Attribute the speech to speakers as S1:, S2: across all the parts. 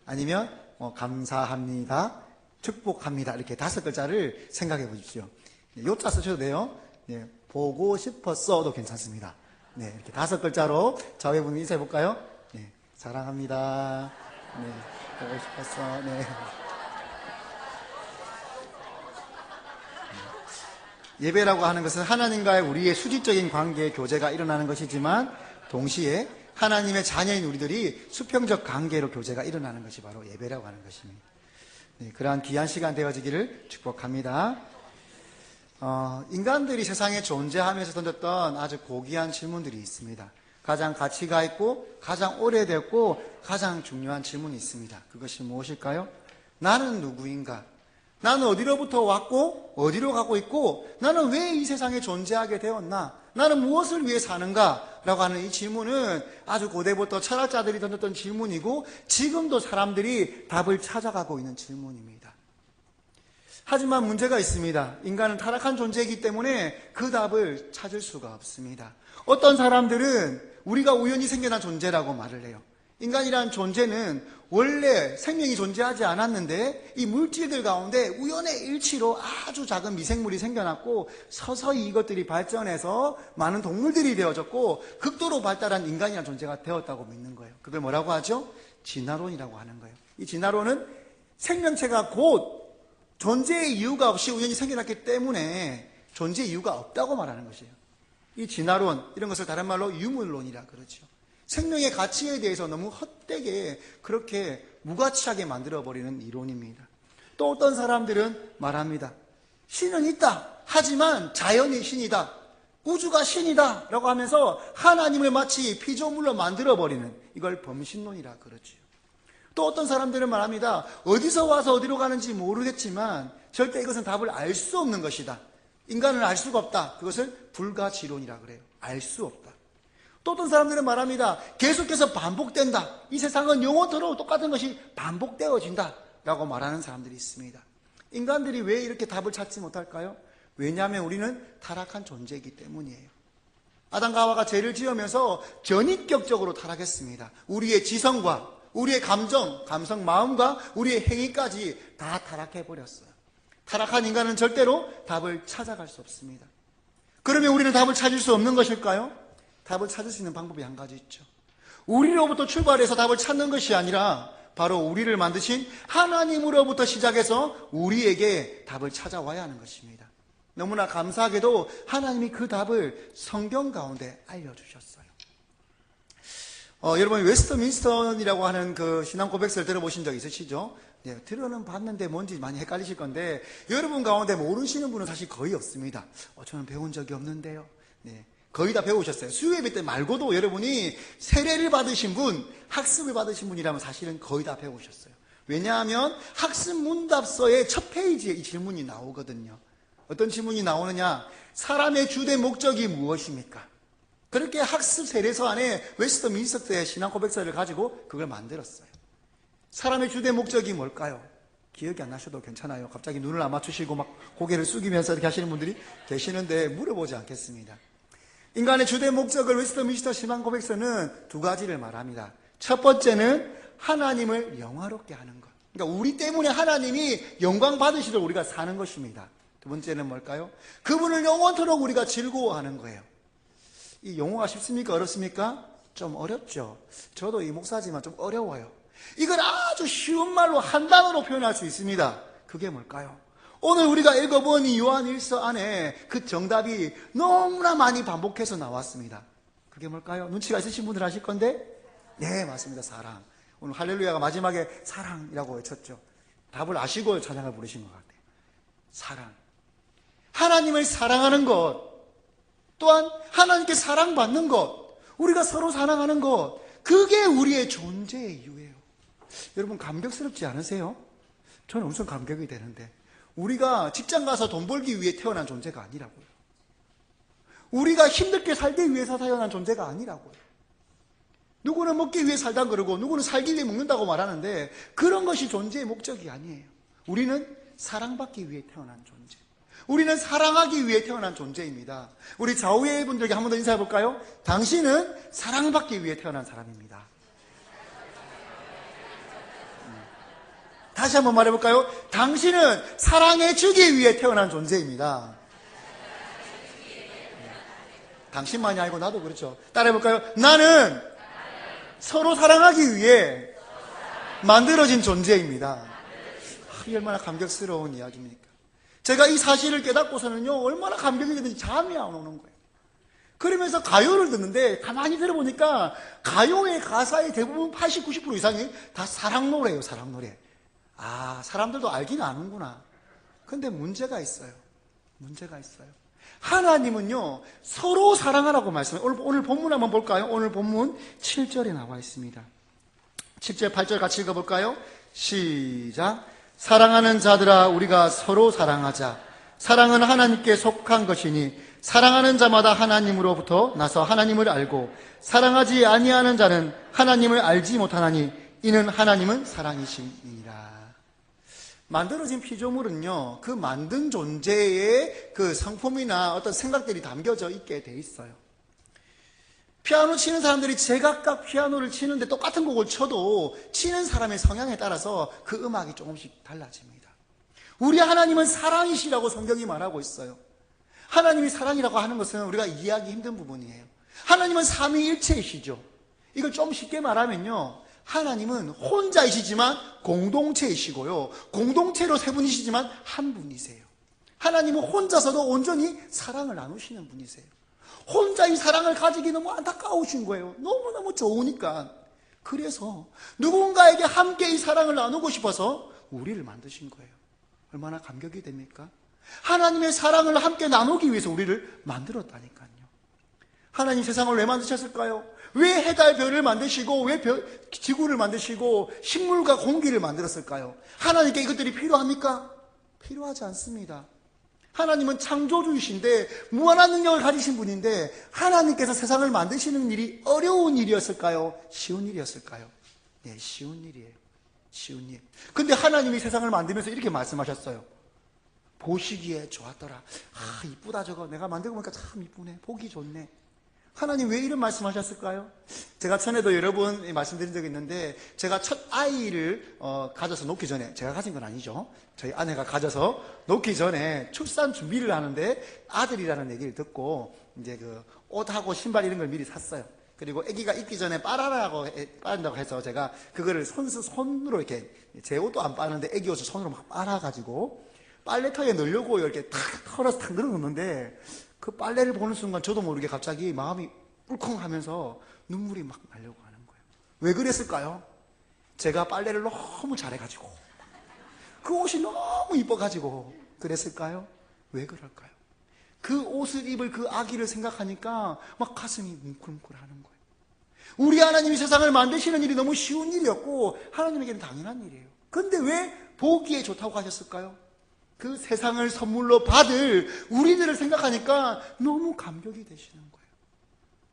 S1: 아니면 감사합니다, 축복합니다, 이렇게 5글자를 생각해 보십시오. 요자 쓰셔도 돼요. 네, 보고 싶었어도 괜찮습니다. 네, 이렇게 5글자로 좌우분 인사해 볼까요? 네, 사랑합니다. 네, 보고 싶었어. 네. 예배라고 하는 것은 하나님과의 우리의 수직적인 관계, 교제가 일어나는 것이지만 동시에 하나님의 자녀인 우리들이 수평적 관계로 교제가 일어나는 것이 바로 예배라고 하는 것입니다. 네, 그러한 귀한 시간 되어지기를 축복합니다. 인간들이 세상에 존재하면서 던졌던 아주 고귀한 질문들이 있습니다. 가장 가치가 있고 가장 오래됐고 가장 중요한 질문이 있습니다. 그것이 무엇일까요? 나는 누구인가? 나는 어디로부터 왔고 어디로 가고 있고 나는 왜 이 세상에 존재하게 되었나? 나는 무엇을 위해 사는가? 라고 하는 이 질문은 아주 고대부터 철학자들이 던졌던 질문이고 지금도 사람들이 답을 찾아가고 있는 질문입니다. 하지만 문제가 있습니다. 인간은 타락한 존재이기 때문에 그 답을 찾을 수가 없습니다. 어떤 사람들은 우리가 우연히 생겨난 존재라고 말을 해요. 인간이란 존재는 원래 생명이 존재하지 않았는데 이 물질들 가운데 우연의 일치로 아주 작은 미생물이 생겨났고 서서히 이것들이 발전해서 많은 동물들이 되어졌고 극도로 발달한 인간이라는 존재가 되었다고 믿는 거예요. 그걸 뭐라고 하죠? 진화론이라고 하는 거예요. 이 진화론은 생명체가 곧 존재의 이유가 없이 우연히 생겨났기 때문에 존재의 이유가 없다고 말하는 것이에요. 이 진화론, 이런 것을 다른 말로 유물론이라 그러죠. 생명의 가치에 대해서 너무 헛되게 그렇게 무가치하게 만들어버리는 이론입니다. 또 어떤 사람들은 말합니다. 신은 있다. 하지만 자연이 신이다. 우주가 신이다. 라고 하면서 하나님을 마치 피조물로 만들어버리는, 이걸 범신론이라 그러죠. 또 어떤 사람들은 말합니다. 어디서 와서 어디로 가는지 모르겠지만 절대 이것은 답을 알 수 없는 것이다. 인간은 알 수가 없다. 그것을 불가지론이라 그래요. 알 수 없다. 또 어떤 사람들은 말합니다. 계속해서 반복된다. 이 세상은 영원토록 똑같은 것이 반복되어진다. 라고 말하는 사람들이 있습니다. 인간들이 왜 이렇게 답을 찾지 못할까요? 왜냐하면 우리는 타락한 존재이기 때문이에요. 아담과 하와가 죄를 지으면서 전인격적으로 타락했습니다. 우리의 지성과 우리의 감성, 마음과 우리의 행위까지 다 타락해버렸어요. 타락한 인간은 절대로 답을 찾아갈 수 없습니다. 그러면 우리는 답을 찾을 수 없는 것일까요? 답을 찾을 수 있는 방법이 한 가지 있죠. 우리로부터 출발해서 답을 찾는 것이 아니라 바로 우리를 만드신 하나님으로부터 시작해서 우리에게 답을 찾아와야 하는 것입니다. 너무나 감사하게도 하나님이 그 답을 성경 가운데 알려주셨어요. 여러분 웨스트민스턴이라고 하는 그 신앙 고백서를 들어보신 적 있으시죠? 네, 들어는 봤는데 뭔지 많이 헷갈리실 건데 여러분 가운데 모르시는 분은 사실 거의 없습니다. 저는 배운 적이 없는데요. 네, 거의 다 배우셨어요. 수요예배 때 말고도 여러분이 세례를 받으신 분, 학습을 받으신 분이라면 사실은 거의 다 배우셨어요. 왜냐하면 학습 문답서의 첫 페이지에 이 질문이 나오거든요. 어떤 질문이 나오느냐? 사람의 주된 목적이 무엇입니까? 그렇게 학습 세례서 안에 웨스트민스터의 신앙 고백서를 가지고 그걸 만들었어요. 사람의 주된 목적이 뭘까요? 기억이 안 나셔도 괜찮아요. 갑자기 눈을 안 맞추시고 막 고개를 숙이면서 이렇게 하시는 분들이 계시는데 물어보지 않겠습니다. 인간의 주된 목적을 웨스트민스터 신앙 고백서는 2가지를 말합니다. 첫 번째는 하나님을 영화롭게 하는 것. 그러니까 우리 때문에 하나님이 영광 받으시도록 우리가 사는 것입니다. 두 번째는 뭘까요? 그분을 영원토록 우리가 즐거워하는 거예요. 이 용어가 쉽습니까? 어렵습니까? 좀 어렵죠. 저도 이 목사지만 좀 어려워요. 이걸 아주 쉬운 말로 한 단어로 표현할 수 있습니다. 그게 뭘까요? 오늘 우리가 읽어본 이 요한일서 안에 그 정답이 너무나 많이 반복해서 나왔습니다. 그게 뭘까요? 눈치가 있으신 분들 아실 건데? 네, 맞습니다. 사랑. 오늘 할렐루야가 마지막에 사랑이라고 외쳤죠. 답을 아시고 찬양을 부르신 것 같아요. 사랑. 하나님을 사랑하는 것, 또한 하나님께 사랑받는 것, 우리가 서로 사랑하는 것, 그게 우리의 존재의 이유예요. 여러분 감격스럽지 않으세요? 저는 엄청 감격이 되는데 우리가 직장 가서 돈 벌기 위해 태어난 존재가 아니라고요. 우리가 힘들게 살기 위해서 태어난 존재가 아니라고요. 누구는 먹기 위해 살다 그러고 누구는 살기 위해 먹는다고 말하는데 그런 것이 존재의 목적이 아니에요. 우리는 사랑받기 위해 태어난 존재. 우리는 사랑하기 위해 태어난 존재입니다. 우리 좌우의 분들에게 한 번 더 인사해 볼까요? 당신은 사랑받기 위해 태어난 사람입니다. 다시 한번 말해볼까요? 당신은 사랑해주기 위해 태어난 존재입니다. 당신만이 아니고 나도 그렇죠. 따라해볼까요? 나는 서로 사랑하기 위해 만들어진 존재입니다. 이게 얼마나 감격스러운 이야기입니까? 제가 이 사실을 깨닫고서는요, 얼마나 감격이 되는지 잠이 안 오는 거예요. 그러면서 가요를 듣는데 가만히 들어보니까 가요의 가사의 대부분 80, 90% 이상이 다 사랑 노래예요. 사랑 노래. 아, 사람들도 알긴 아는구나. 근데 문제가 있어요. 문제가 있어요. 하나님은요, 서로 사랑하라고 말씀해요. 오늘 본문 한번 볼까요? 오늘 본문 7절에 나와 있습니다. 7절, 8절 같이 읽어볼까요? 시작. 사랑하는 자들아, 우리가 서로 사랑하자. 사랑은 하나님께 속한 것이니 사랑하는 자마다 하나님으로부터 나서 하나님을 알고 사랑하지 아니하는 자는 하나님을 알지 못하나니 이는 하나님은 사랑이심이니라. 만들어진 피조물은요, 그 만든 존재의 그 성품이나 어떤 생각들이 담겨져 있게 돼 있어요. 피아노 치는 사람들이 제각각 피아노를 치는데 똑같은 곡을 쳐도 치는 사람의 성향에 따라서 그 음악이 조금씩 달라집니다. 우리 하나님은 사랑이시라고 성경이 말하고 있어요. 하나님이 사랑이라고 하는 것은 우리가 이해하기 힘든 부분이에요. 하나님은 삼위일체이시죠. 이걸 좀 쉽게 말하면요, 하나님은 혼자이시지만 공동체이시고요, 공동체로 세 분이시지만 한 분이세요. 하나님은 혼자서도 온전히 사랑을 나누시는 분이세요. 혼자 이 사랑을 가지기 너무 안타까우신 거예요. 너무너무 좋으니까. 그래서 누군가에게 함께 이 사랑을 나누고 싶어서 우리를 만드신 거예요. 얼마나 감격이 됩니까? 하나님의 사랑을 함께 나누기 위해서 우리를 만들었다니까요. 하나님 세상을 왜 만드셨을까요? 왜 해달 별을 만드시고 왜 지구를 만드시고 식물과 공기를 만들었을까요? 하나님께 이것들이 필요합니까? 필요하지 않습니다. 하나님은 창조주이신데 무한한 능력을 가지신 분인데 하나님께서 세상을 만드시는 일이 어려운 일이었을까요? 쉬운 일이었을까요? 네, 쉬운 일이에요. 쉬운 일. 근데 하나님이 세상을 만들면서 이렇게 말씀하셨어요. 보시기에 좋았더라. 아, 이쁘다 저거. 내가 만들고 보니까 참 이쁘네. 보기 좋네. 하나님 왜 이런 말씀하셨을까요? 제가 전에도 여러 번 말씀드린 적이 있는데, 제가 첫 아이를 가져서 놓기 전에, 제가 가진 건 아니죠. 저희 아내가 가져서 놓기 전에 출산 준비를 하는데 아들이라는 얘기를 듣고 이제 그 옷하고 신발 이런 걸 미리 샀어요. 그리고 아기가 입기 전에 빠른다고 해서 제가 그거를 손으로 이렇게, 제 옷도 안 빠는데 아기 옷을 손으로 막 빨아가지고 빨래터에 넣으려고 이렇게 탁 털어서 탁 넣어놓는데, 그 빨래를 보는 순간 저도 모르게 갑자기 마음이 울컥하면서 눈물이 막 나려고 하는 거예요. 왜 그랬을까요? 제가 빨래를 너무 잘해가지고, 그 옷이 너무 이뻐가지고 그랬을까요? 왜 그럴까요? 그 옷을 입을 그 아기를 생각하니까 막 가슴이 뭉클뭉클하는 거예요. 우리 하나님이 세상을 만드시는 일이 너무 쉬운 일이었고 하나님에게는 당연한 일이에요. 근데 왜 보기에 좋다고 하셨을까요? 그 세상을 선물로 받을 우리들을 생각하니까 너무 감격이 되시는 거예요.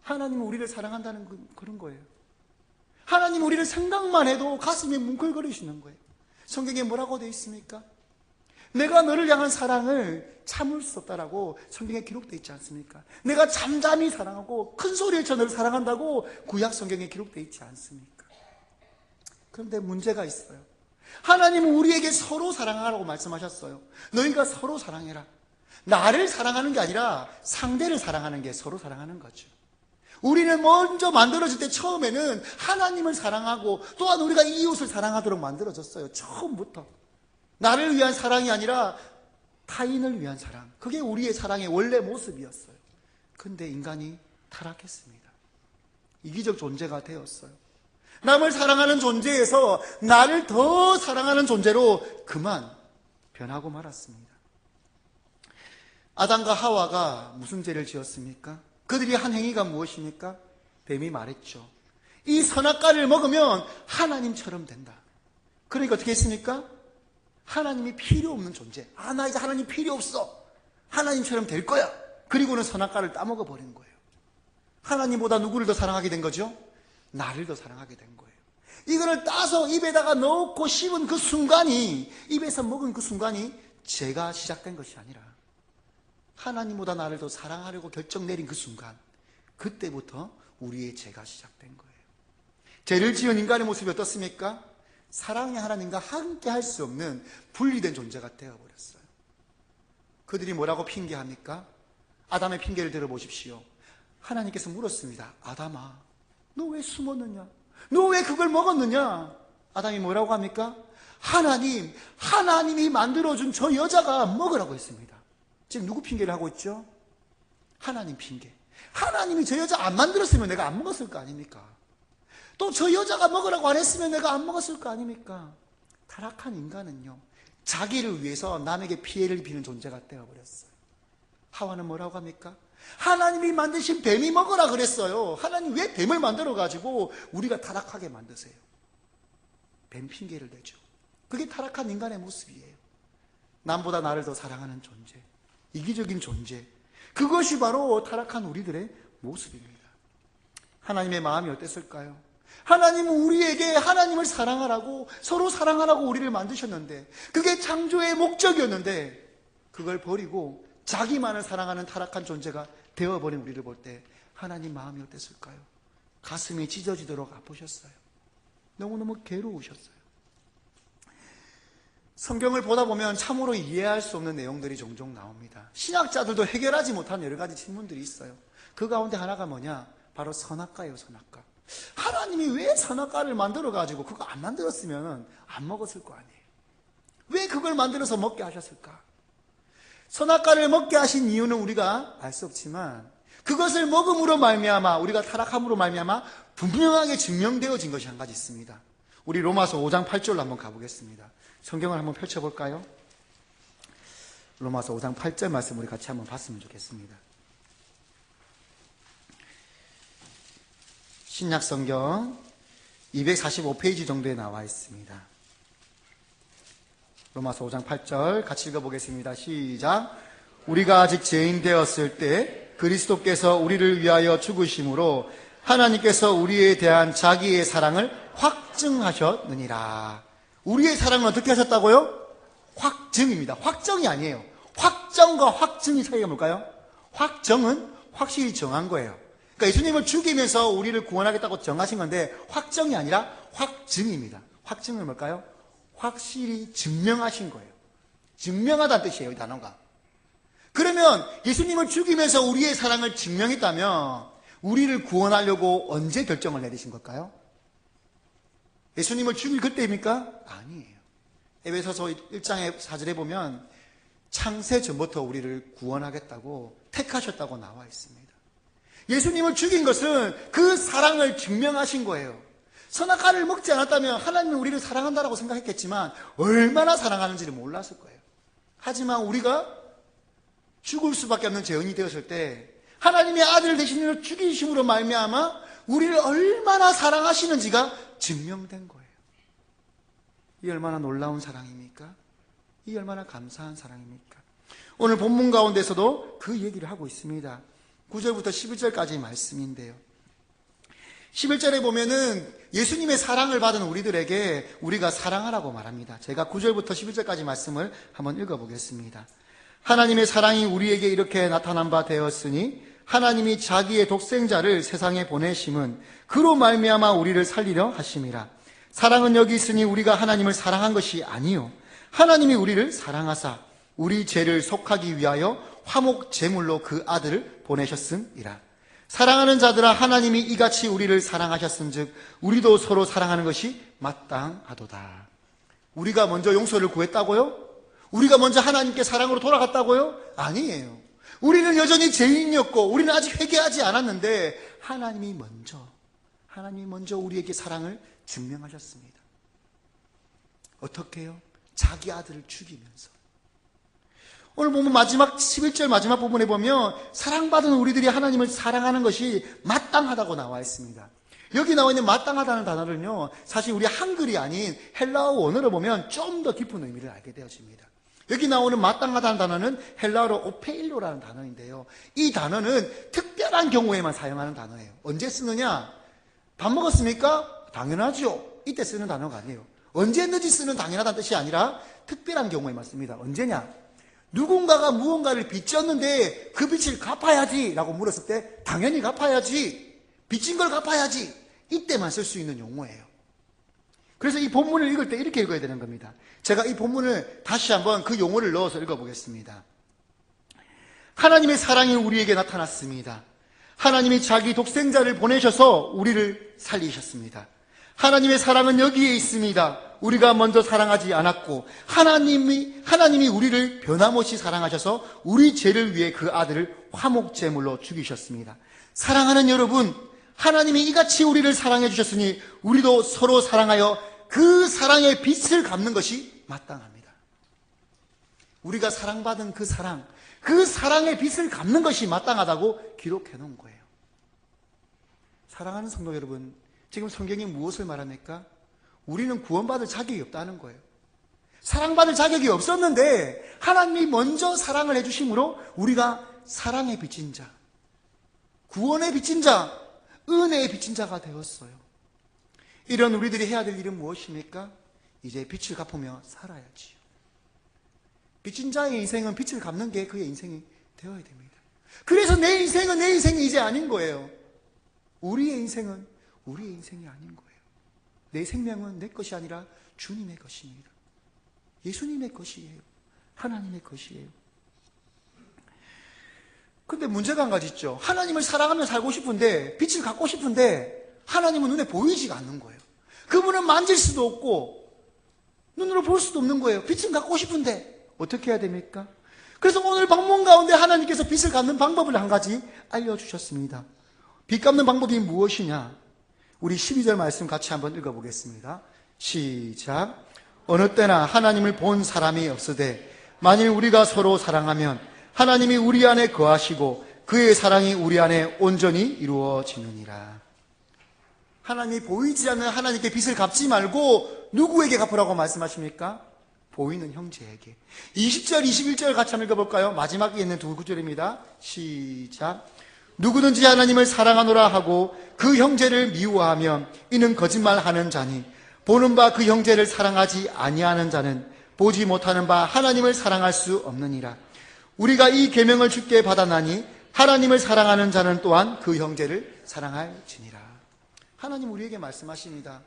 S1: 하나님은 우리를 사랑한다는 그런 거예요. 하나님 우리를 생각만 해도 가슴이 뭉클거리시는 거예요. 성경에 뭐라고 되어 있습니까? 내가 너를 향한 사랑을 참을 수 없다라고 성경에 기록되어 있지 않습니까? 내가 잠잠히 사랑하고 큰 소리를 쳐 너를 사랑한다고 구약 성경에 기록되어 있지 않습니까? 그런데 문제가 있어요. 하나님은 우리에게 서로 사랑하라고 말씀하셨어요. 너희가 서로 사랑해라. 나를 사랑하는 게 아니라 상대를 사랑하는 게 서로 사랑하는 거죠. 우리는 먼저 만들어질 때 처음에는 하나님을 사랑하고 또한 우리가 이웃을 사랑하도록 만들어졌어요. 처음부터. 나를 위한 사랑이 아니라 타인을 위한 사랑. 그게 우리의 사랑의 원래 모습이었어요. 그런데 인간이 타락했습니다. 이기적 존재가 되었어요. 남을 사랑하는 존재에서 나를 더 사랑하는 존재로 그만 변하고 말았습니다. 아담과 하와가 무슨 죄를 지었습니까? 그들이 한 행위가 무엇입니까? 뱀이 말했죠. 이 선악과를 먹으면 하나님처럼 된다. 그러니까 어떻게 했습니까? 하나님이 필요 없는 존재. 아, 나 이제 하나님 필요 없어. 하나님처럼 될 거야. 그리고는 선악과를 따먹어 버린 거예요. 하나님보다 누구를 더 사랑하게 된 거죠? 나를 더 사랑하게 된 거예요. 이거를 따서 입에다가 넣고 씹은 그 순간이, 입에서 먹은 그 순간이 죄가 시작된 것이 아니라 하나님보다 나를 더 사랑하려고 결정 내린 그 순간, 그때부터 우리의 죄가 시작된 거예요. 죄를 지은 인간의 모습이 어떻습니까? 사랑의 하나님과 함께 할 수 없는 분리된 존재가 되어버렸어요. 그들이 뭐라고 핑계합니까? 아담의 핑계를 들어보십시오. 하나님께서 물었습니다. 아담아, 너 왜 숨었느냐? 너 왜 그걸 먹었느냐? 아담이 뭐라고 합니까? 하나님이 만들어준 저 여자가 먹으라고 했습니다. 지금 누구 핑계를 하고 있죠? 하나님 핑계. 하나님이 저 여자 안 만들었으면 내가 안 먹었을 거 아닙니까? 또 저 여자가 먹으라고 안 했으면 내가 안 먹었을 거 아닙니까? 타락한 인간은요, 자기를 위해서 남에게 피해를 입히는 존재가 되어버렸어요. 하와는 뭐라고 합니까? 하나님이 만드신 뱀이 먹으라 그랬어요. 하나님 왜 뱀을 만들어가지고 우리가 타락하게 만드세요? 뱀 핑계를 대죠. 그게 타락한 인간의 모습이에요. 남보다 나를 더 사랑하는 존재, 이기적인 존재, 그것이 바로 타락한 우리들의 모습입니다. 하나님의 마음이 어땠을까요? 하나님은 우리에게 하나님을 사랑하라고, 서로 사랑하라고 우리를 만드셨는데, 그게 창조의 목적이었는데 그걸 버리고 자기만을 사랑하는 타락한 존재가 되어버린 우리를 볼 때 하나님 마음이 어땠을까요? 가슴이 찢어지도록 아프셨어요. 너무너무 괴로우셨어요. 성경을 보다 보면 참으로 이해할 수 없는 내용들이 종종 나옵니다. 신학자들도 해결하지 못한 여러 가지 질문들이 있어요. 그 가운데 하나가 뭐냐? 바로 선악과예요. 선악과. 하나님이 왜 선악과를 만들어가지고 그거 안 만들었으면 안 먹었을 거 아니에요. 왜 그걸 만들어서 먹게 하셨을까? 선악과를 먹게 하신 이유는 우리가 알 수 없지만 그것을 먹음으로 말미암아, 우리가 타락함으로 말미암아 분명하게 증명되어진 것이 한 가지 있습니다. 우리 로마서 5장 8절로 한번 가보겠습니다. 성경을 한번 펼쳐볼까요? 로마서 5장 8절 말씀 우리 같이 한번 봤으면 좋겠습니다. 신약성경 245페이지 정도에 나와 있습니다. 로마서 5장 8절 같이 읽어보겠습니다. 시작. 우리가 아직 죄인 되었을 때 그리스도께서 우리를 위하여 죽으심으로 하나님께서 우리에 대한 자기의 사랑을 확증하셨느니라. 우리의 사랑은 어떻게 하셨다고요? 확증입니다. 확정이 아니에요. 확정과 확증의 차이가 뭘까요? 확정은 확실히 정한 거예요. 그러니까 예수님을 죽이면서 우리를 구원하겠다고 정하신 건데 확정이 아니라 확증입니다. 확증은 뭘까요? 확실히 증명하신 거예요. 증명하다는 뜻이에요, 이 단어가. 그러면 예수님을 죽이면서 우리의 사랑을 증명했다면 우리를 구원하려고 언제 결정을 내리신 걸까요? 예수님을 죽일 그때입니까? 아니에요. 에베소서 1장의 4절에 보면 창세 전부터 우리를 구원하겠다고 택하셨다고 나와 있습니다. 예수님을 죽인 것은 그 사랑을 증명하신 거예요. 선악과를 먹지 않았다면 하나님은 우리를 사랑한다고 생각했겠지만 얼마나 사랑하는지를 몰랐을 거예요. 하지만 우리가 죽을 수밖에 없는 죄인이 되었을 때 하나님의 아들 대신으로 죽이심으로 말미암아 우리를 얼마나 사랑하시는지가 증명된 거예요. 이 얼마나 놀라운 사랑입니까? 이 얼마나 감사한 사랑입니까? 오늘 본문 가운데서도 그 얘기를 하고 있습니다. 9절부터 11절까지의 말씀인데요. 11절에 보면은 예수님의 사랑을 받은 우리들에게 우리가 사랑하라고 말합니다. 제가 9절부터 11절까지 말씀을 한번 읽어보겠습니다. 하나님의 사랑이 우리에게 이렇게 나타난 바 되었으니 하나님이 자기의 독생자를 세상에 보내심은 그로 말미암아 우리를 살리려 하심이라. 사랑은 여기 있으니 우리가 하나님을 사랑한 것이 아니요 하나님이 우리를 사랑하사 우리 죄를 속하기 위하여 화목 제물로 그 아들을 보내셨음이라. 사랑하는 자들아, 하나님이 이같이 우리를 사랑하셨은즉 우리도 서로 사랑하는 것이 마땅하도다. 우리가 먼저 용서를 구했다고요? 우리가 먼저 하나님께 사랑으로 돌아갔다고요? 아니에요. 우리는 여전히 죄인이었고 우리는 아직 회개하지 않았는데 하나님이 먼저 우리에게 사랑을 증명하셨습니다. 어떻게 해요? 자기 아들을 죽이면서. 오늘 보면 마지막 11절 마지막 부분에 보면 사랑받은 우리들이 하나님을 사랑하는 것이 마땅하다고 나와 있습니다. 여기 나와 있는 마땅하다는 단어는요, 사실 우리 한글이 아닌 헬라어 원어로 보면 좀 더 깊은 의미를 알게 되어집니다. 여기 나오는 마땅하다는 단어는 헬라어로 오페일로라는 단어인데요, 이 단어는 특별한 경우에만 사용하는 단어예요. 언제 쓰느냐? 밥 먹었습니까? 당연하죠. 이때 쓰는 단어가 아니에요. 언제든지 쓰는 당연하다는 뜻이 아니라 특별한 경우에만 씁니다. 언제냐? 누군가가 무언가를 빚졌는데 그 빚을 갚아야지 라고 물었을 때 당연히 갚아야지, 빚진 걸 갚아야지, 이때만 쓸 수 있는 용어예요. 그래서 이 본문을 읽을 때 이렇게 읽어야 되는 겁니다. 제가 이 본문을 다시 한번 그 용어를 넣어서 읽어보겠습니다. 하나님의 사랑이 우리에게 나타났습니다. 하나님이 자기 독생자를 보내셔서 우리를 살리셨습니다. 하나님의 사랑은 여기에 있습니다. 우리가 먼저 사랑하지 않았고 하나님이 우리를 변함없이 사랑하셔서 우리 죄를 위해 그 아들을 화목제물로 죽이셨습니다. 사랑하는 여러분, 하나님이 이같이 우리를 사랑해 주셨으니 우리도 서로 사랑하여 그 사랑의 빛을 갚는 것이 마땅합니다. 우리가 사랑받은 그 사랑의 빛을 갚는 것이 마땅하다고 기록해 놓은 거예요. 사랑하는 성도 여러분, 지금 성경이 무엇을 말합니까? 우리는 구원받을 자격이 없다는 거예요. 사랑받을 자격이 없었는데 하나님이 먼저 사랑을 해주심으로 우리가 사랑의 빚진 자, 구원의 빚진 자, 은혜의 빚진 자가 되었어요. 이런 우리들이 해야 될 일은 무엇입니까? 이제 빚을 갚으며 살아야지요. 빚진 자의 인생은 빚을 갚는 게 그의 인생이 되어야 됩니다. 그래서 내 인생이 이제 아닌 거예요. 우리의 인생은 우리의 인생이 아닌 거예요. 내 생명은 내 것이 아니라 주님의 것입니다. 예수님의 것이에요. 하나님의 것이에요. 근데 문제가 한 가지 있죠. 하나님을 사랑하며 살고 싶은데, 빛을 갖고 싶은데 하나님은 눈에 보이지가 않는 거예요. 그분은 만질 수도 없고 눈으로 볼 수도 없는 거예요. 빛은 갖고 싶은데 어떻게 해야 됩니까? 그래서 오늘 방문 가운데 하나님께서 빛을 갖는 방법을 한 가지 알려주셨습니다. 빛 갚는 방법이 무엇이냐? 우리 12절 말씀 같이 한번 읽어보겠습니다. 시작. 어느 때나 하나님을 본 사람이 없으되 만일 우리가 서로 사랑하면 하나님이 우리 안에 거하시고 그의 사랑이 우리 안에 온전히 이루어지느니라. 하나님이 보이지 않는 하나님께 빛을 갚지 말고 누구에게 갚으라고 말씀하십니까? 보이는 형제에게. 20절, 21절 같이 한번 읽어볼까요? 마지막에 있는 두 구절입니다. 시작. 누구든지 하나님을 사랑하노라 하고 그 형제를 미워하면 이는 거짓말하는 자니 보는 바 그 형제를 사랑하지 아니하는 자는 보지 못하는 바 하나님을 사랑할 수 없느니라. 우리가 이 계명을 주께 받았나니 하나님을 사랑하는 자는 또한 그 형제를 사랑할지니라. 하나님 우리에게 말씀하십니다.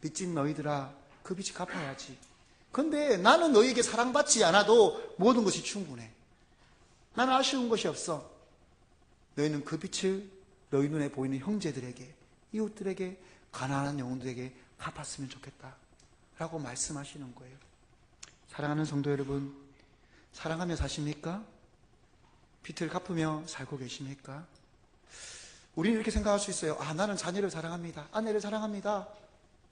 S1: 빚진 너희들아, 그 빚이 갚아야지. 근데 나는 너희에게 사랑받지 않아도 모든 것이 충분해. 나는 아쉬운 것이 없어. 너희는 그 빛을 너희 눈에 보이는 형제들에게, 이웃들에게, 가난한 영혼들에게 갚았으면 좋겠다 라고 말씀하시는 거예요. 사랑하는 성도 여러분, 사랑하며 사십니까? 빛을 갚으며 살고 계십니까? 우리는 이렇게 생각할 수 있어요. 나는 자녀를 사랑합니다. 아내를 사랑합니다.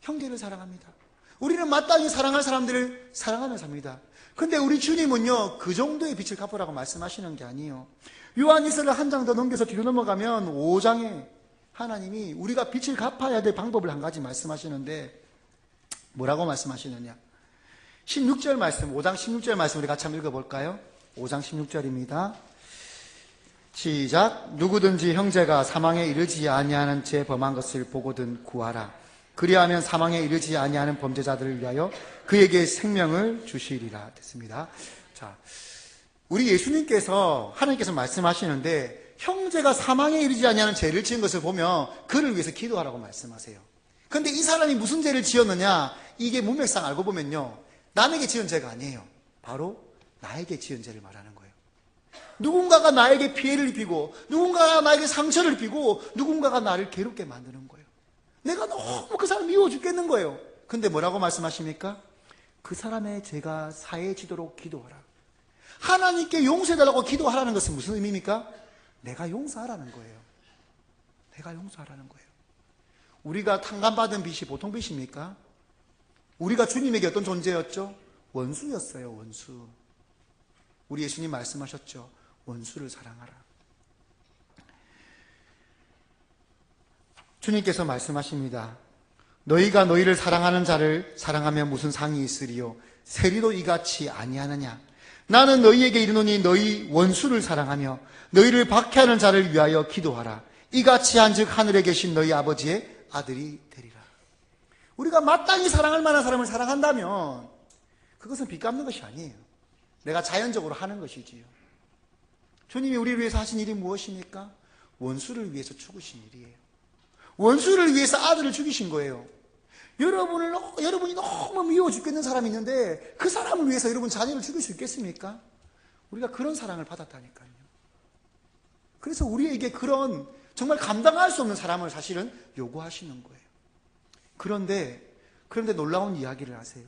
S1: 형제를 사랑합니다. 우리는 마땅히 사랑할 사람들을 사랑하며 삽니다. 근데 우리 주님은요, 그 정도의 빛을 갚으라고 말씀하시는 게 아니에요. 요한일서를 한 장 더 넘겨서 뒤로 넘어가면 5장에 하나님이 우리가 빛을 갚아야 될 방법을 한 가지 말씀하시는데 뭐라고 말씀하시느냐? 16절 말씀, 5장 16절 말씀 우리 같이 한번 읽어볼까요? 5장 16절입니다. 시작. 누구든지 형제가 사망에 이르지 아니하는 죄 범한 것을 보거든 구하라. 그리하면 사망에 이르지 아니하는 범죄자들을 위하여 그에게 생명을 주시리라. 됐습니다. 자, 우리 예수님께서 하나님께서 말씀하시는데 형제가 사망에 이르지 아니하는 죄를 지은 것을 보면 그를 위해서 기도하라고 말씀하세요. 그런데 이 사람이 무슨 죄를 지었느냐? 이게 문맥상 알고 보면요, 남에게 지은 죄가 아니에요. 바로 나에게 지은 죄를 말하는 거예요. 누군가가 나에게 피해를 입히고 누군가가 나에게 상처를 입히고 누군가가 나를 괴롭게 만드는 거예요. 내가 너무 그 사람 미워 죽겠는 거예요. 근데 뭐라고 말씀하십니까? 그 사람의 죄가 사해지도록 기도하라. 하나님께 용서해달라고 기도하라는 것은 무슨 의미입니까? 내가 용서하라는 거예요. 내가 용서하라는 거예요. 우리가 탕감받은 빚이 보통 빚입니까? 우리가 주님에게 어떤 존재였죠? 원수였어요. 원수. 우리 예수님 말씀하셨죠. 원수를 사랑하라. 주님께서 말씀하십니다. 너희가 너희를 사랑하는 자를 사랑하면 무슨 상이 있으리요? 세리도 이같이 아니하느냐? 나는 너희에게 이르노니 너희 원수를 사랑하며 너희를 박해하는 자를 위하여 기도하라. 이같이 한즉 하늘에 계신 너희 아버지의 아들이 되리라. 우리가 마땅히 사랑할 만한 사람을 사랑한다면 그것은 빚 갚는 것이 아니에요. 내가 자연적으로 하는 것이지요. 주님이 우리를 위해서 하신 일이 무엇입니까? 원수를 위해서 죽으신 일이에요. 원수를 위해서 아들을 죽이신 거예요. 여러분이 너무 미워 죽겠는 사람이 있는데 그 사람을 위해서 여러분 자녀를 죽일 수 있겠습니까? 우리가 그런 사랑을 받았다니까요. 그래서 우리에게 그런 정말 감당할 수 없는 사람을 사실은 요구하시는 거예요. 그런데 놀라운 이야기를 하세요.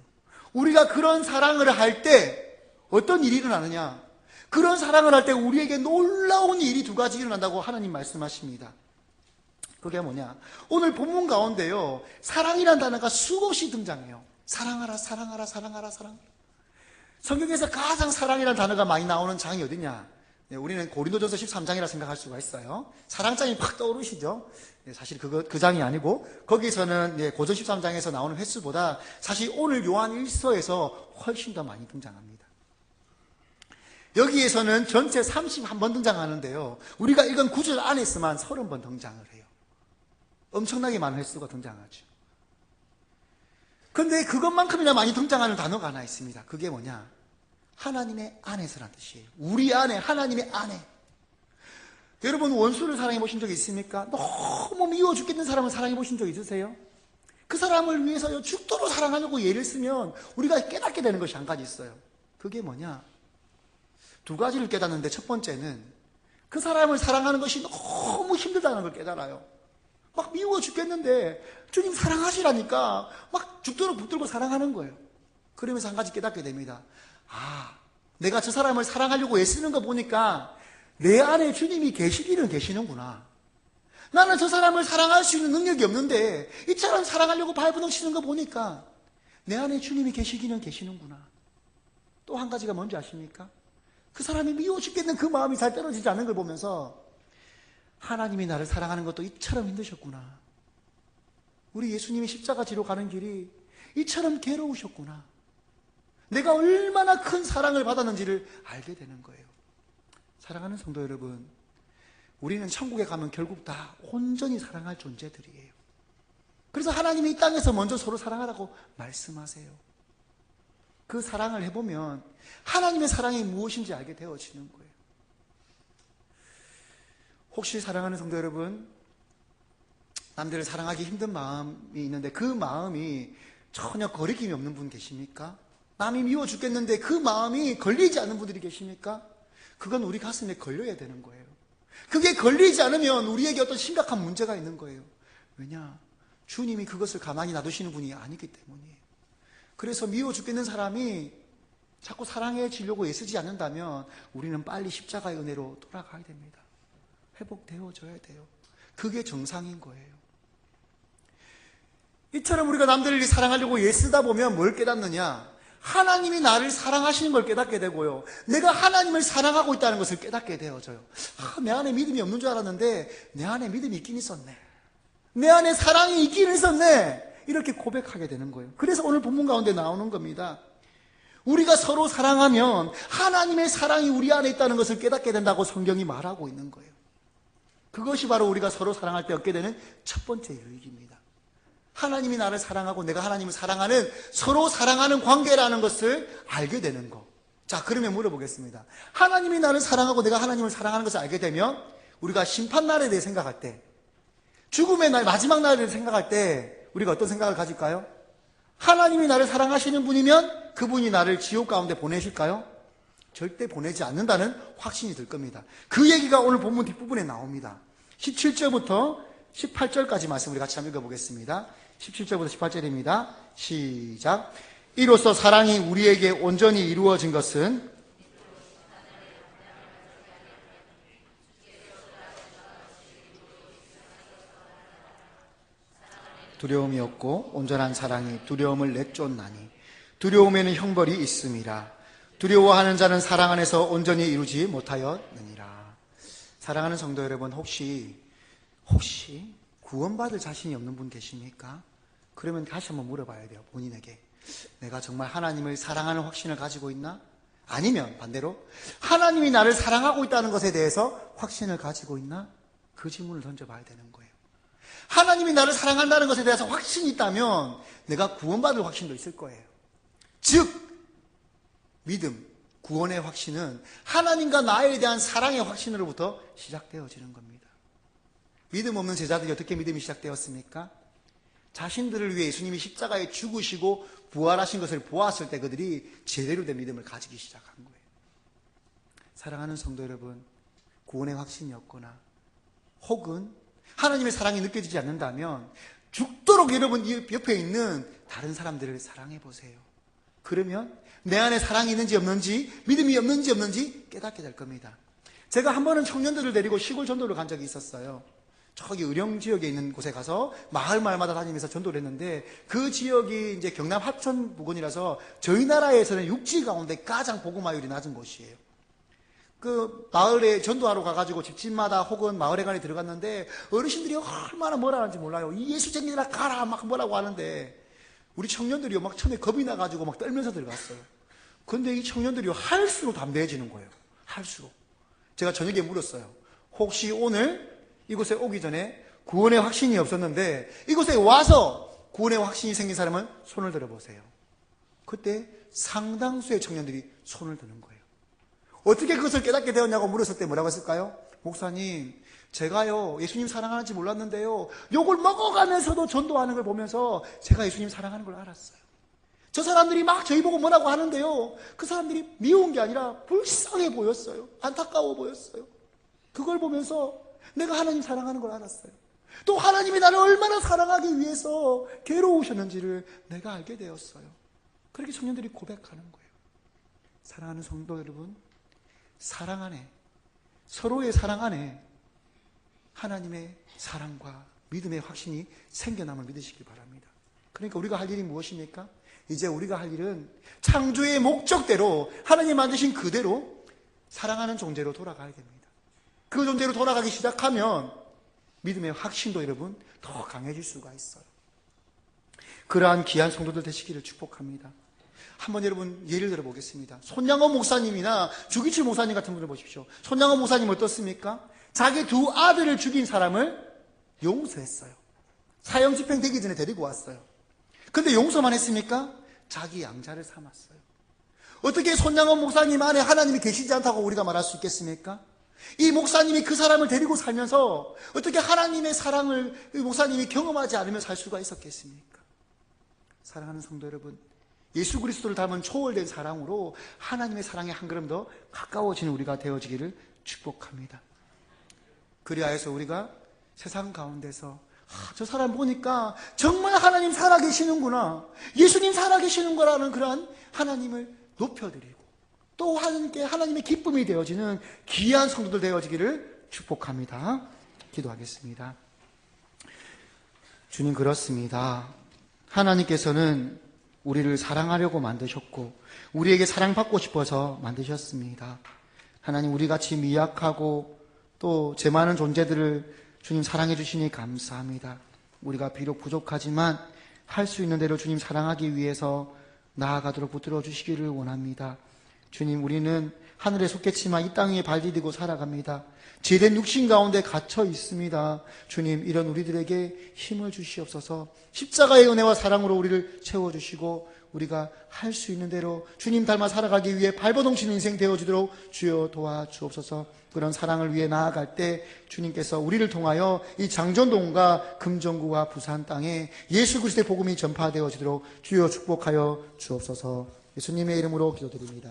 S1: 우리가 그런 사랑을 할 때 어떤 일이 일어나느냐? 그런 사랑을 할 때 우리에게 놀라운 일이 두 가지 일어난다고 하나님 말씀하십니다. 그게 뭐냐? 오늘 본문 가운데요, 사랑이라는 단어가 수없이 등장해요. 사랑하라, 사랑하라, 사랑하라, 사랑. 성경에서 가장 사랑이라는 단어가 많이 나오는 장이 어디냐? 네, 우리는 고린도전서 13장이라 생각할 수가 있어요. 사랑장이 팍 떠오르시죠? 네, 사실 그 장이 아니고 거기서는 고전 13장에서 나오는 횟수보다 사실 오늘 요한 1서에서 훨씬 더 많이 등장합니다. 여기에서는 전체 31번 등장하는데요, 우리가 읽은 9절 안에서만 30번 등장을 해요. 엄청나게 많은 횟수가 등장하죠. 그런데 그것만큼이나 많이 등장하는 단어가 하나 있습니다. 그게 뭐냐? 하나님의 안에서라는 뜻이에요. 우리 안에, 하나님의 안에. 여러분, 원수를 사랑해 보신 적 있습니까? 너무 미워 죽겠는 사람을 사랑해 보신 적 있으세요? 그 사람을 위해서 죽도록 사랑하려고 예를 쓰면 우리가 깨닫게 되는 것이 한 가지 있어요. 그게 뭐냐? 두 가지를 깨닫는데, 첫 번째는 그 사람을 사랑하는 것이 너무 힘들다는 걸 깨달아요. 막 미워 죽겠는데 주님 사랑하시라니까 막 죽도록 붙들고 사랑하는 거예요. 그러면서 한 가지 깨닫게 됩니다. 내가 저 사람을 사랑하려고 애쓰는 거 보니까 내 안에 주님이 계시기는 계시는구나. 나는 저 사람을 사랑할 수 있는 능력이 없는데 이 사람 사랑하려고 발버둥치는 거 보니까 내 안에 주님이 계시기는 계시는구나. 또 한 가지가 뭔지 아십니까? 그 사람이 미워 죽겠는 그 마음이 잘 떨어지지 않는 걸 보면서 하나님이 나를 사랑하는 것도 이처럼 힘드셨구나. 우리 예수님이 십자가 지로 가는 길이 이처럼 괴로우셨구나. 내가 얼마나 큰 사랑을 받았는지를 알게 되는 거예요. 사랑하는 성도 여러분, 우리는 천국에 가면 결국 다 온전히 사랑할 존재들이에요. 그래서 하나님이 이 땅에서 먼저 서로 사랑하라고 말씀하세요. 그 사랑을 해보면 하나님의 사랑이 무엇인지 알게 되어지는 거예요. 혹시 사랑하는 성도 여러분, 남들을 사랑하기 힘든 마음이 있는데 그 마음이 전혀 거리낌이 없는 분 계십니까? 남이 미워 죽겠는데 그 마음이 걸리지 않는 분들이 계십니까? 그건 우리 가슴에 걸려야 되는 거예요. 그게 걸리지 않으면 우리에게 어떤 심각한 문제가 있는 거예요. 왜냐? 주님이 그것을 가만히 놔두시는 분이 아니기 때문이에요. 그래서 미워 죽겠는 사람이 자꾸 사랑해지려고 애쓰지 않는다면 우리는 빨리 십자가의 은혜로 돌아가야 됩니다. 회복되어져야 돼요. 그게 정상인 거예요. 이처럼 우리가 남들을 사랑하려고 애쓰다 보면 뭘 깨닫느냐? 하나님이 나를 사랑하시는 걸 깨닫게 되고요, 내가 하나님을 사랑하고 있다는 것을 깨닫게 되어져요. 내 안에 믿음이 없는 줄 알았는데 내 안에 믿음이 있긴 있었네, 내 안에 사랑이 있긴 있었네, 이렇게 고백하게 되는 거예요. 그래서 오늘 본문 가운데 나오는 겁니다. 우리가 서로 사랑하면 하나님의 사랑이 우리 안에 있다는 것을 깨닫게 된다고 성경이 말하고 있는 거예요. 그것이 바로 우리가 서로 사랑할 때 얻게 되는 첫 번째 유익입니다. 하나님이 나를 사랑하고 내가 하나님을 사랑하는, 서로 사랑하는 관계라는 것을 알게 되는 거. 자, 그러면 물어보겠습니다. 하나님이 나를 사랑하고 내가 하나님을 사랑하는 것을 알게 되면 우리가 심판날에 대해 생각할 때, 죽음의 날, 마지막 날에 대해 생각할 때 우리가 어떤 생각을 가질까요? 하나님이 나를 사랑하시는 분이면 그분이 나를 지옥 가운데 보내실까요? 절대 보내지 않는다는 확신이 들 겁니다. 그 얘기가 오늘 본문 뒷부분에 나옵니다. 17절부터 18절까지 말씀 우리 같이 한번 읽어보겠습니다. 17절부터 18절입니다. 시작. 이로써 사랑이 우리에게 온전히 이루어진 것은 두려움이 없고 온전한 사랑이 두려움을 내쫓나니 두려움에는 형벌이 있음이라. 두려워하는 자는 사랑 안에서 온전히 이루지 못하였느니라. 사랑하는 성도 여러분, 혹시 구원받을 자신이 없는 분 계십니까? 그러면 다시 한번 물어봐야 돼요. 본인에게. 내가 정말 하나님을 사랑하는 확신을 가지고 있나? 아니면 반대로 하나님이 나를 사랑하고 있다는 것에 대해서 확신을 가지고 있나? 그 질문을 던져봐야 되는 거예요. 하나님이 나를 사랑한다는 것에 대해서 확신이 있다면 내가 구원받을 확신도 있을 거예요. 즉 믿음, 구원의 확신은 하나님과 나에 대한 사랑의 확신으로부터 시작되어지는 겁니다. 믿음 없는 제자들이 어떻게 믿음이 시작되었습니까? 자신들을 위해 예수님이 십자가에 죽으시고 부활하신 것을 보았을 때 그들이 제대로 된 믿음을 가지기 시작한 거예요. 사랑하는 성도 여러분, 구원의 확신이 없거나 혹은 하나님의 사랑이 느껴지지 않는다면 죽도록 여러분 옆에 있는 다른 사람들을 사랑해 보세요. 그러면 내 안에 사랑이 있는지 없는지, 믿음이 없는지 깨닫게 될 겁니다. 제가 한 번은 청년들을 데리고 시골 전도를 간 적이 있었어요. 저기 의령 지역에 있는 곳에 가서 마을마다 다니면서 전도를 했는데, 그 지역이 이제 경남 합천 부근이라서 저희 나라에서는 육지 가운데 가장 복음화율이 낮은 곳이에요. 그 마을에 전도하러 가가지고 집집마다 혹은 마을회관에 들어갔는데 어르신들이 얼마나 뭐라 하는지 몰라요. 이 예수쟁이들아 가라 막 뭐라고 하는데, 우리 청년들이요 막 처음에 겁이 나가지고 막 떨면서 들어갔어요. 근데 이 청년들이요 할수록 담대해지는 거예요. 할수록. 제가 저녁에 물었어요. 혹시 오늘 이곳에 오기 전에 구원의 확신이 없었는데 이곳에 와서 구원의 확신이 생긴 사람은 손을 들어보세요. 그때 상당수의 청년들이 손을 드는 거예요. 어떻게 그것을 깨닫게 되었냐고 물었을 때 뭐라고 했을까요? 목사님, 제가요 예수님 사랑하는지 몰랐는데요 욕을 먹어가면서도 전도하는 걸 보면서 제가 예수님 사랑하는 걸 알았어요. 저 사람들이 막 저희 보고 뭐라고 하는데요, 그 사람들이 미운 게 아니라 불쌍해 보였어요. 안타까워 보였어요. 그걸 보면서 내가 하나님 사랑하는 걸 알았어요. 또 하나님이 나를 얼마나 사랑하기 위해서 괴로우셨는지를 내가 알게 되었어요. 그렇게 청년들이 고백하는 거예요. 사랑하는 성도 여러분, 사랑 안에, 서로의 사랑 안에 하나님의 사랑과 믿음의 확신이 생겨남을 믿으시기 바랍니다. 그러니까 우리가 할 일이 무엇입니까? 이제 우리가 할 일은 창조의 목적대로 하나님 만드신 그대로 사랑하는 존재로 돌아가야 됩니다. 그 존재로 돌아가기 시작하면 믿음의 확신도 여러분 더 강해질 수가 있어요. 그러한 귀한 성도들 되시기를 축복합니다. 한번 여러분 예를 들어 보겠습니다. 손양원 목사님이나 주기철 목사님 같은 분을 보십시오. 손양원 목사님 어떻습니까? 자기 두 아들을 죽인 사람을 용서했어요. 사형 집행되기 전에 데리고 왔어요. 근데 용서만 했습니까? 자기 양자를 삼았어요. 어떻게 손양원 목사님 안에 하나님이 계시지 않다고 우리가 말할 수 있겠습니까? 이 목사님이 그 사람을 데리고 살면서 어떻게 하나님의 사랑을 이 목사님이 경험하지 않으며 살 수가 있었겠습니까? 사랑하는 성도 여러분, 예수 그리스도를 닮은 초월된 사랑으로 하나님의 사랑에 한 걸음 더 가까워지는 우리가 되어지기를 축복합니다. 그리하여서 우리가 세상 가운데서 저 사람 보니까 정말 하나님 살아계시는구나, 예수님 살아계시는 거라는 그러한 하나님을 높여드리고 또 하나님의 기쁨이 되어지는 귀한 성도들 되어지기를 축복합니다. 기도하겠습니다. 주님, 그렇습니다. 하나님께서는 우리를 사랑하려고 만드셨고 우리에게 사랑받고 싶어서 만드셨습니다. 하나님, 우리같이 미약하고 또 죄 많은 존재들을 주님 사랑해 주시니 감사합니다. 우리가 비록 부족하지만 할 수 있는 대로 주님 사랑하기 위해서 나아가도록 붙들어 주시기를 원합니다. 주님, 우리는 하늘에 속했지만 이 땅 위에 발 디디고 살아갑니다. 죄된 육신 가운데 갇혀 있습니다. 주님, 이런 우리들에게 힘을 주시옵소서. 십자가의 은혜와 사랑으로 우리를 채워주시고 우리가 할 수 있는 대로 주님 닮아 살아가기 위해 발버둥치는 인생 되어주도록 주여 도와주옵소서. 그런 사랑을 위해 나아갈 때 주님께서 우리를 통하여 이 장전동과 금정구와 부산 땅에 예수 그리스도의 복음이 전파되어지도록 주여 축복하여 주옵소서. 예수님의 이름으로 기도드립니다.